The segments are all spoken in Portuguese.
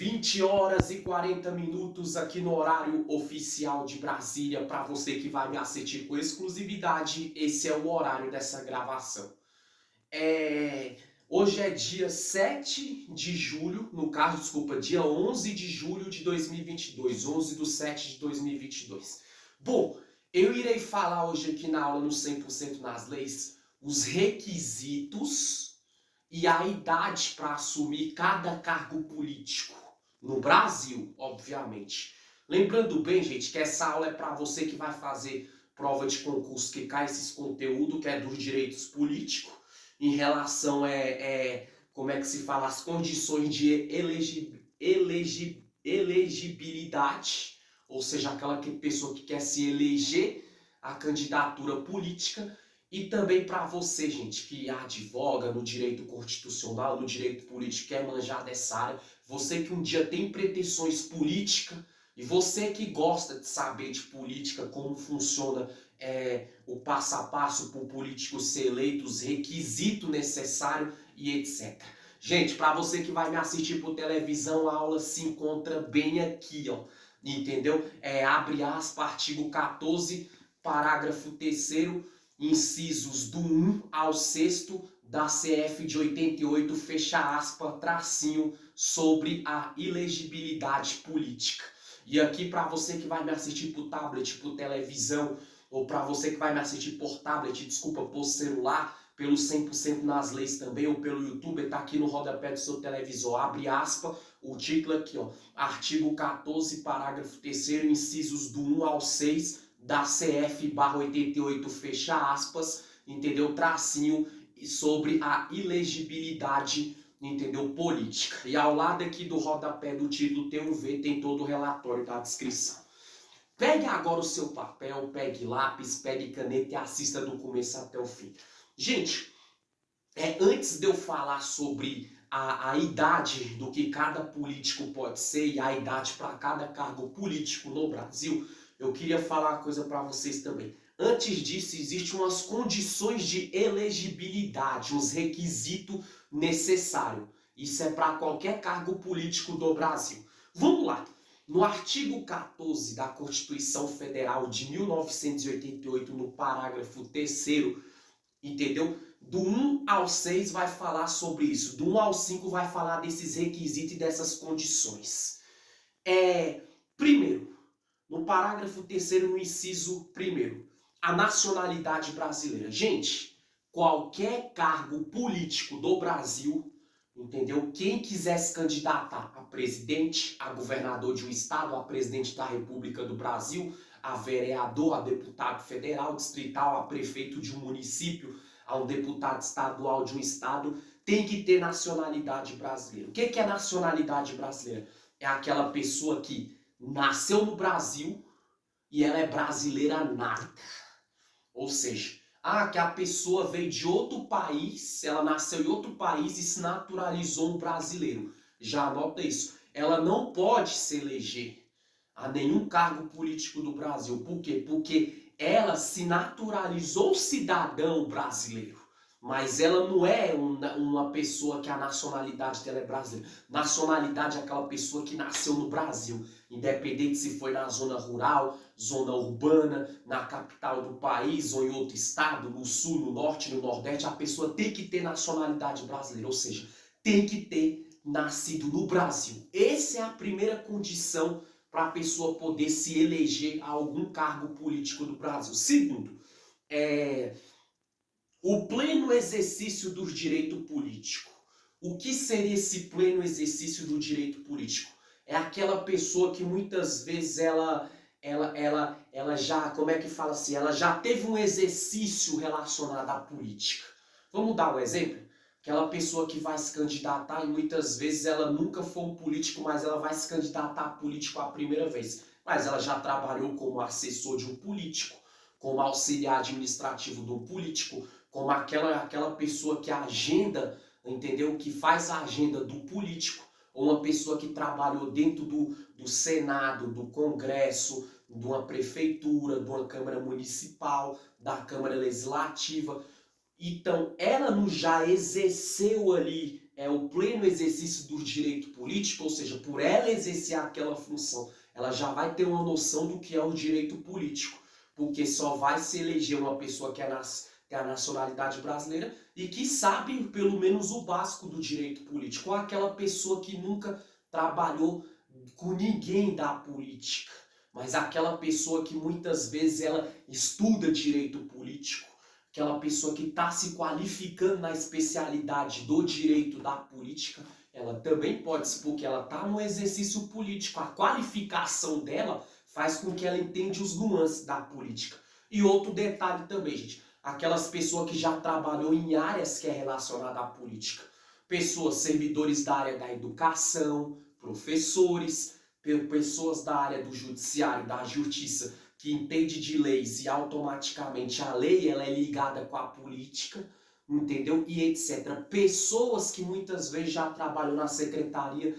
20 horas e 40 minutos aqui no horário oficial de Brasília. Para você que vai me assistir com exclusividade, esse é o horário dessa gravação. Hoje é dia 7 de julho, no caso, desculpa, dia 11 de julho de 2022, 11 de 7 de 2022. Bom, eu irei falar hoje aqui na aula no 100% nas leis os requisitos e a idade para assumir cada cargo político no Brasil, obviamente. Lembrando bem, gente, que essa aula é para você que vai fazer prova de concurso que cai esses conteúdos, que é dos direitos políticos, em relação como é que se fala, as condições de elegibilidade, ou seja, aquela pessoa que quer se eleger a candidatura política. E também para você, gente, que advoga no direito constitucional, no direito político, quer manjar dessa área, você que um dia tem pretensões políticas e você que gosta de saber de política, como funciona o passo a passo para o político ser eleito, os requisitos necessários e etc. Gente, para você que vai me assistir por televisão, a aula se encontra bem aqui, ó. Entendeu? Abre aspas, artigo 14, parágrafo 3º, incisos do 1 ao 6º da CF de 88, fecha aspas, tracinho, sobre a elegibilidade política. E aqui para você que vai me assistir por tablet, por televisão, ou para você que vai me assistir por tablet, desculpa, por celular, pelo 100% nas leis também, ou pelo YouTube, tá aqui no rodapé do seu televisor, abre aspas, o título aqui, ó, artigo 14, parágrafo 3º, incisos do 1 ao 6, da CF/88, fecha aspas, entendeu? Tracinho sobre a elegibilidade, entendeu? Política. E ao lado aqui do rodapé do título tem um V, tem todo o relatório da descrição. Pegue agora o seu papel, pegue lápis, pegue caneta e assista do começo até o fim. Gente, antes de eu falar sobre a idade do que cada político pode ser e a idade para cada cargo político no Brasil, eu queria falar uma coisa para vocês também. Antes disso, existem umas condições de elegibilidade, uns requisitos necessários. Isso é para qualquer cargo político do Brasil. Vamos lá. No artigo 14 da Constituição Federal de 1988, no parágrafo 3º, entendeu? Do 1 ao 6 vai falar sobre isso. Do 1 ao 5 vai falar desses requisitos e dessas condições. Primeiro, no parágrafo 3º, no inciso 1º, a nacionalidade brasileira. Gente, qualquer cargo político do Brasil, entendeu? Quem quiser se candidatar a presidente, a governador de um estado, a presidente da República do Brasil, a vereador, a deputado federal, distrital, a prefeito de um município, a um deputado estadual de um estado, tem que ter nacionalidade brasileira. O que é nacionalidade brasileira? É aquela pessoa que nasceu no Brasil e ela é brasileira nata. Ou seja, que a pessoa veio de outro país, ela nasceu em outro país e se naturalizou um brasileiro. Já anota isso. Ela não pode se eleger a nenhum cargo político do Brasil. Por quê? Porque ela se naturalizou cidadão brasileiro. Mas ela não é uma pessoa que a nacionalidade dela é brasileira. Nacionalidade é aquela pessoa que nasceu no Brasil. Independente se foi na zona rural, zona urbana, na capital do país ou em outro estado, no sul, no norte, no nordeste, a pessoa tem que ter nacionalidade brasileira. Ou seja, tem que ter nascido no Brasil. Essa é a primeira condição para a pessoa poder se eleger a algum cargo político do Brasil. Segundo, o pleno exercício do direito político. O que seria esse pleno exercício do direito político? É aquela pessoa que muitas vezes ela já, como é que fala assim, ela já teve um exercício relacionado à política. Vamos dar um exemplo? Aquela pessoa que vai se candidatar e muitas vezes ela nunca foi um político, mas ela vai se candidatar a político a primeira vez. Mas ela já trabalhou como assessor de um político, como auxiliar administrativo de um político, como aquela pessoa que agenda, entendeu? Que faz a agenda do político, ou uma pessoa que trabalhou dentro do Senado, do Congresso, de uma prefeitura, de uma Câmara Municipal, da Câmara Legislativa. Então, ela não já exerceu ali o pleno exercício do direito político, ou seja, por ela exercer aquela função, ela já vai ter uma noção do que é o direito político, porque só vai se eleger uma pessoa que tem a nacionalidade brasileira e que sabe pelo menos o básico do direito político, ou aquela pessoa que nunca trabalhou com ninguém da política, mas aquela pessoa que muitas vezes ela estuda direito político, aquela pessoa que está se qualificando na especialidade do direito da política, ela também pode, porque ela está no exercício político. A qualificação dela faz com que ela entenda os nuances da política. E outro detalhe também, gente, aquelas pessoas que já trabalhou em áreas que é relacionada à política. Pessoas, servidores da área da educação, professores, pessoas da área do judiciário, da justiça, que entende de leis e automaticamente a lei ela é ligada com a política, entendeu? E etc. Pessoas que muitas vezes já trabalham na Secretaria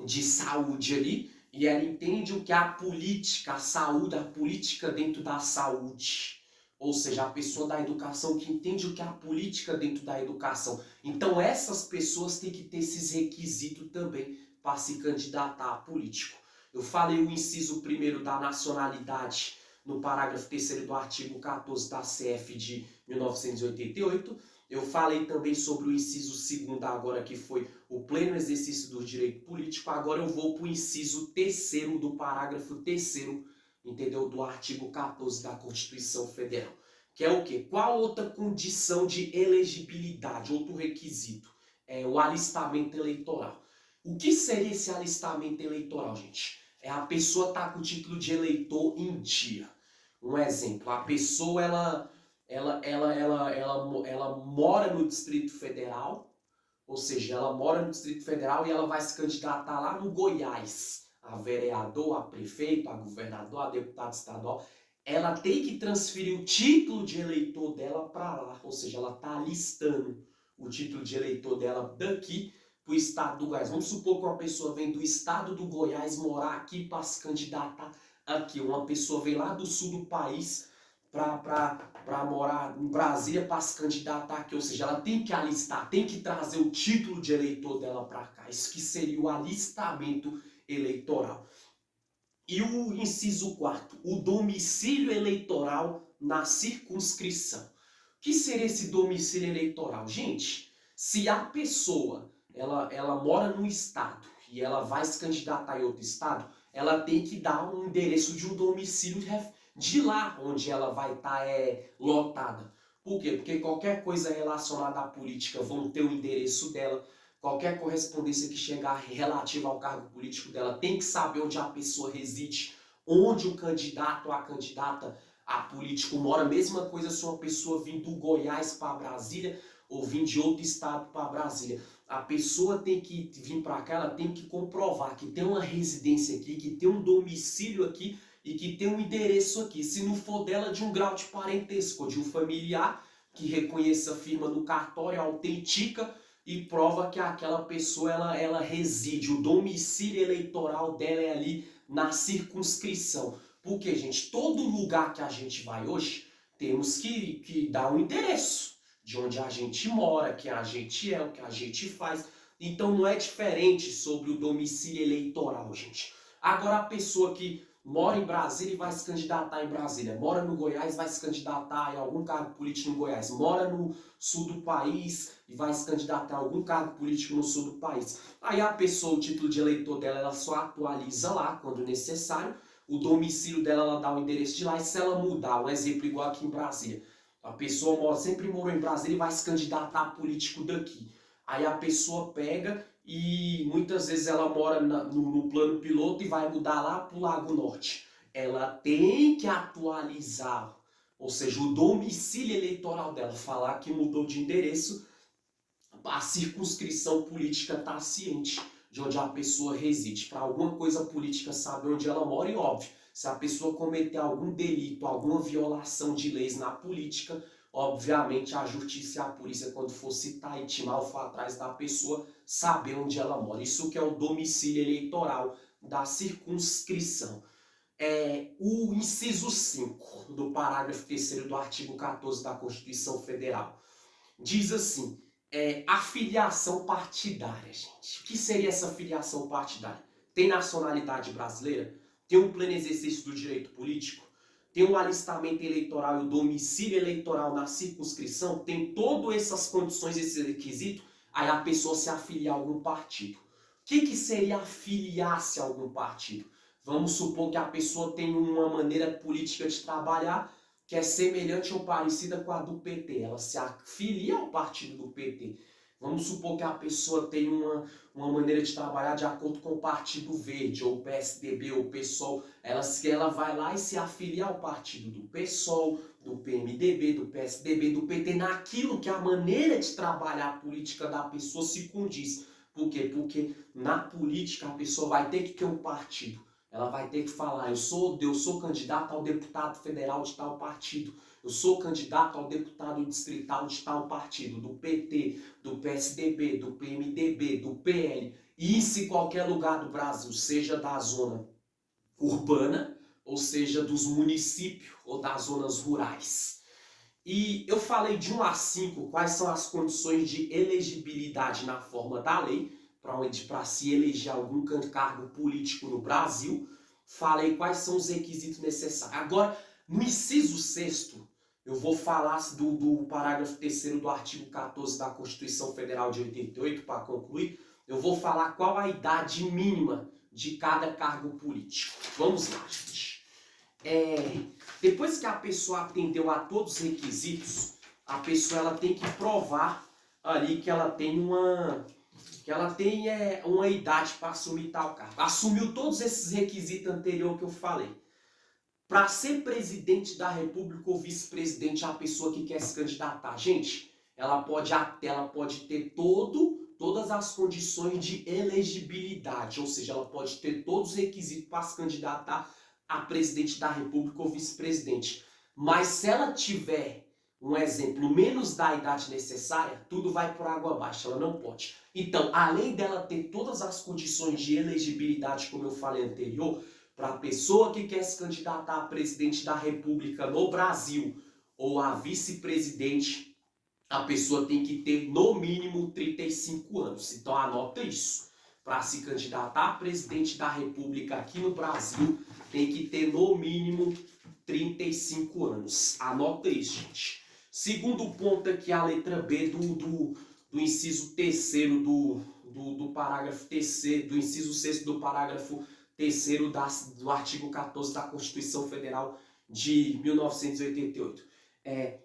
de Saúde ali e ela entende o que é a política, a saúde, a política dentro da saúde. Ou seja, a pessoa da educação que entende o que é a política dentro da educação. Então essas pessoas têm que ter esses requisitos também para se candidatar a político. Eu falei o inciso 1º da nacionalidade no parágrafo 3º do artigo 14 da CF de 1988. Eu falei também sobre o inciso 2º agora, que foi o pleno exercício do direito político. Agora eu vou para o inciso 3º do parágrafo 3º, entendeu? Do artigo 14 da Constituição Federal. Que é o quê? Qual outra condição de elegibilidade, outro requisito? É o alistamento eleitoral. O que seria esse alistamento eleitoral, gente? É a pessoa estar com o título de eleitor em dia. Um exemplo, a pessoa ela mora no Distrito Federal, ou seja, ela mora no Distrito Federal e ela vai se candidatar lá no Goiás, a vereador, a prefeito, a governador, a deputado estadual. Ela tem que transferir o título de eleitor dela para lá, ou seja, ela está alistando o título de eleitor dela daqui para o estado do Goiás. Vamos supor que uma pessoa vem do estado do Goiás morar aqui para se candidatar aqui. Uma pessoa vem lá do sul do país para morar em Brasília para se candidatar aqui. Ou seja, ela tem que alistar, tem que trazer o título de eleitor dela para cá. Isso que seria o alistamento eleitoral. E o inciso 4º, o domicílio eleitoral na circunscrição. O que seria esse domicílio eleitoral? Gente, se a pessoa ela mora num estado e ela vai se candidatar em outro estado, ela tem que dar um endereço de um domicílio de lá onde ela vai estar lotada. Por quê? Porque qualquer coisa relacionada à política vão ter o endereço dela. Qualquer correspondência que chegar relativa ao cargo político dela tem que saber onde a pessoa reside, onde o candidato ou a candidata a político mora. Mesma coisa se uma pessoa vir do Goiás para Brasília ou vir de outro estado para Brasília. A pessoa tem que vir para cá, ela tem que comprovar que tem uma residência aqui, que tem um domicílio aqui e que tem um endereço aqui. Se não for dela, de um grau de parentesco, de um familiar que reconheça a firma no cartório, autentica e prova que aquela pessoa ela reside, o domicílio eleitoral dela é ali na circunscrição. Porque, gente, todo lugar que a gente vai hoje, temos que dar um endereço de onde a gente mora, quem a gente é, o que a gente faz. Então não é diferente sobre o domicílio eleitoral, gente. Agora a pessoa que mora em Brasília e vai se candidatar em Brasília, mora no Goiás e vai se candidatar em algum cargo político no Goiás, mora no sul do país e vai se candidatar a algum cargo político no sul do país. Aí a pessoa, o título de eleitor dela, ela só atualiza lá quando necessário, o domicílio dela, ela dá o endereço de lá, e se ela mudar, um exemplo igual aqui em Brasília, a pessoa sempre morou em Brasília e vai se candidatar a político daqui. Aí a pessoa pega e muitas vezes ela mora no plano piloto e vai mudar lá para o Lago Norte. Ela tem que atualizar, ou seja, o domicílio eleitoral dela, falar que mudou de endereço, a circunscrição política está ciente de onde a pessoa reside. Para alguma coisa política saber onde ela mora e óbvio, se a pessoa cometer algum delito, alguma violação de leis na política, obviamente a justiça e a polícia, quando for citar e timar, for atrás da pessoa, saber onde ela mora. Isso que é o domicílio eleitoral da circunscrição. O inciso 5 do parágrafo 3º do artigo 14 da Constituição Federal diz assim: A filiação partidária, gente. O que seria essa filiação partidária? Tem nacionalidade brasileira? Tem um pleno exercício do direito político? Tem um alistamento eleitoral e o domicílio eleitoral na circunscrição? Tem todas essas condições, esse requisito? Aí a pessoa se afilia a algum partido. O que seria afiliar-se a algum partido? Vamos supor que a pessoa tem uma maneira política de trabalhar que é semelhante ou parecida com a do PT. Ela se afilia ao partido do PT. Vamos supor que a pessoa tem uma maneira de trabalhar de acordo com o Partido Verde, ou o PSDB, ou o PSOL. Ela vai lá e se afilia ao partido do PSOL, do PMDB, do PSDB, do PT, naquilo que a maneira de trabalhar a política da pessoa se condiz. Por quê? Porque na política a pessoa vai ter que ter um partido. Ela vai ter que falar, eu sou candidato ao deputado federal de tal partido, eu sou candidato ao deputado distrital de tal partido, do PT, do PSDB, do PMDB, do PL. E se qualquer lugar do Brasil, seja da zona urbana, ou seja dos municípios ou das zonas rurais. E eu falei de 1 a 5 quais são as condições de elegibilidade na forma da lei, para se eleger algum cargo político no Brasil. Falei quais são os requisitos necessários. Agora, no inciso 6º, eu vou falar do parágrafo 3º do artigo 14 da Constituição Federal de 88, para concluir. Eu vou falar qual a idade mínima de cada cargo político. Vamos lá, gente. Depois que a pessoa atendeu a todos os requisitos, a pessoa ela tem que provar ali que ela tem uma idade para assumir tal cargo. Assumiu todos esses requisitos anteriores que eu falei. Para ser presidente da República ou vice-presidente, a pessoa que quer se candidatar, gente, ela pode ter todas as condições de elegibilidade, ou seja, ela pode ter todos os requisitos para se candidatar a presidente da República ou vice-presidente. Mas se ela tiver, um exemplo, menos da idade necessária, tudo vai por água abaixo, ela não pode. Então, além dela ter todas as condições de elegibilidade, como eu falei anterior, para a pessoa que quer se candidatar a presidente da República no Brasil ou a vice-presidente, a pessoa tem que ter no mínimo 35 anos. Então anota isso. Para se candidatar a presidente da República aqui no Brasil, tem que ter no mínimo 35 anos. Anota isso, gente. Segundo ponto aqui, a letra B do inciso 3º do parágrafo 3º, do inciso 6º do parágrafo 3º do artigo 14 da Constituição Federal de 1988.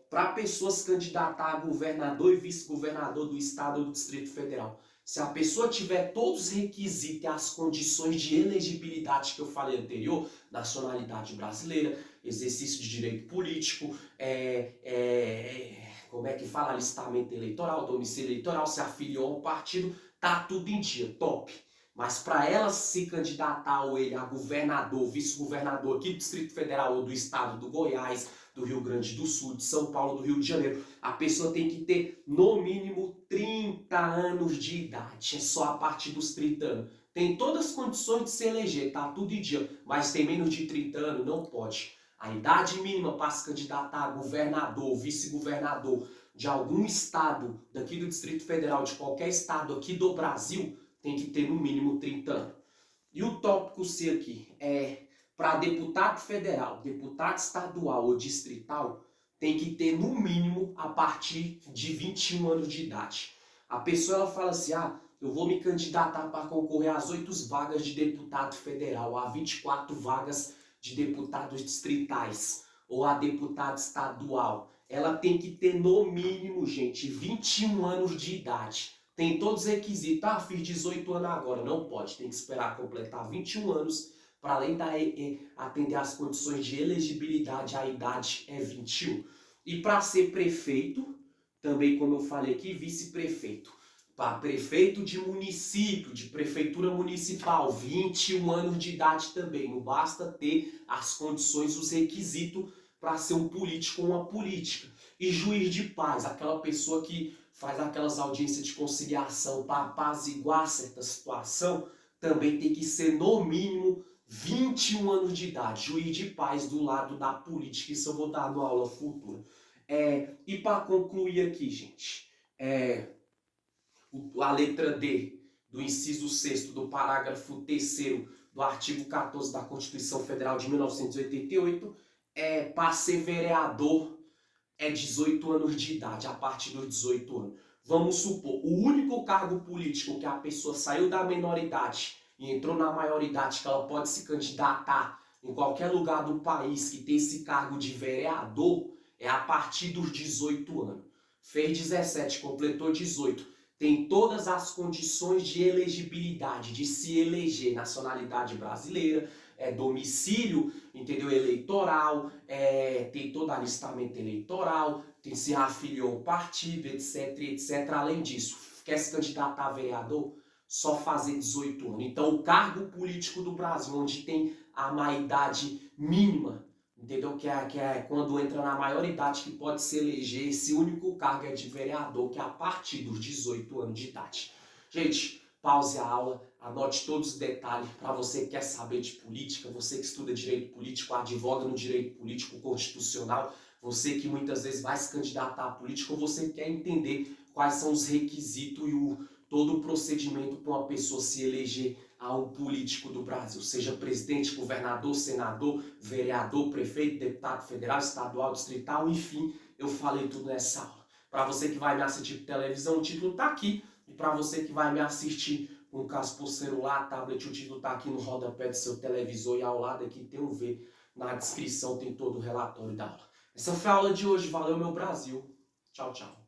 Para a pessoa se candidatar a governador e vice-governador do Estado ou do Distrito Federal, se a pessoa tiver todos os requisitos e as condições de elegibilidade que eu falei anterior, nacionalidade brasileira, exercício de direito político, como é que fala, alistamento eleitoral, domicílio eleitoral, se afiliou a um partido, tá tudo em dia, top. Mas para ela se candidatar ou ele a governador, vice-governador aqui do Distrito Federal ou do Estado do Goiás, do Rio Grande do Sul, de São Paulo, do Rio de Janeiro, a pessoa tem que ter no mínimo 30 anos de idade. É só a partir dos 30 anos. Tem todas as condições de se eleger, tá tudo em dia, mas tem menos de 30 anos, não pode. A idade mínima para se candidatar a governador, vice-governador de algum estado daqui do Distrito Federal, de qualquer estado aqui do Brasil, tem que ter no mínimo 30 anos. E o tópico C aqui para deputado federal, deputado estadual ou distrital, tem que ter no mínimo a partir de 21 anos de idade. A pessoa ela fala assim, eu vou me candidatar para concorrer às 8 vagas de deputado federal, a 24 vagas de deputados distritais ou a deputado estadual. Ela tem que ter no mínimo, gente, 21 anos de idade. Tem todos os requisitos. Fiz 18 anos agora. Não pode. Tem que esperar completar 21 anos. Para além de atender às condições de elegibilidade, a idade é 21. E para ser prefeito, também como eu falei aqui, vice-prefeito. Para prefeito de município, de prefeitura municipal, 21 anos de idade também. Não basta ter as condições, os requisitos para ser um político ou uma política. E juiz de paz, aquela pessoa que faz aquelas audiências de conciliação para apaziguar certa situação, também tem que ser no mínimo 21 anos de idade. Juiz de paz do lado da política, isso eu vou dar na aula futura. E para concluir aqui, gente, a letra D do inciso 6º do parágrafo 3º do artigo 14 da Constituição Federal de 1988, para ser vereador é 18 anos de idade, a partir dos 18 anos. Vamos supor, o único cargo político que a pessoa saiu da menoridade e entrou na maioridade, que ela pode se candidatar em qualquer lugar do país que tem esse cargo de vereador, é a partir dos 18 anos. Fez 17, completou 18. Tem todas as condições de elegibilidade, de se eleger, nacionalidade brasileira, domicílio, entendeu? Eleitoral, tem todo alistamento eleitoral, tem se afiliou ao partido, etc, etc. Além disso, quer se candidatar a vereador? Só fazer 18 anos. Então, o cargo político do Brasil, onde tem a maioridade mínima, entendeu? Que é quando entra na maioridade que pode se eleger, esse único cargo é de vereador, que é a partir dos 18 anos de idade. Gente, pause a aula, anote todos os detalhes para você que quer saber de política, você que estuda direito político, advoga no direito político constitucional, você que muitas vezes vai se candidatar a político, ou você quer entender quais são os requisitos e todo o procedimento para uma pessoa se eleger a um político do Brasil, seja presidente, governador, senador, vereador, prefeito, deputado federal, estadual, distrital, enfim, eu falei tudo nessa aula. Para você que vai me assistir por televisão, o título está aqui. E para você que vai me assistir, no caso por celular, tablet, o título está aqui no rodapé do seu televisor e ao lado aqui tem um V. Na descrição tem todo o relatório da aula. Essa foi a aula de hoje. Valeu, meu Brasil. Tchau, tchau.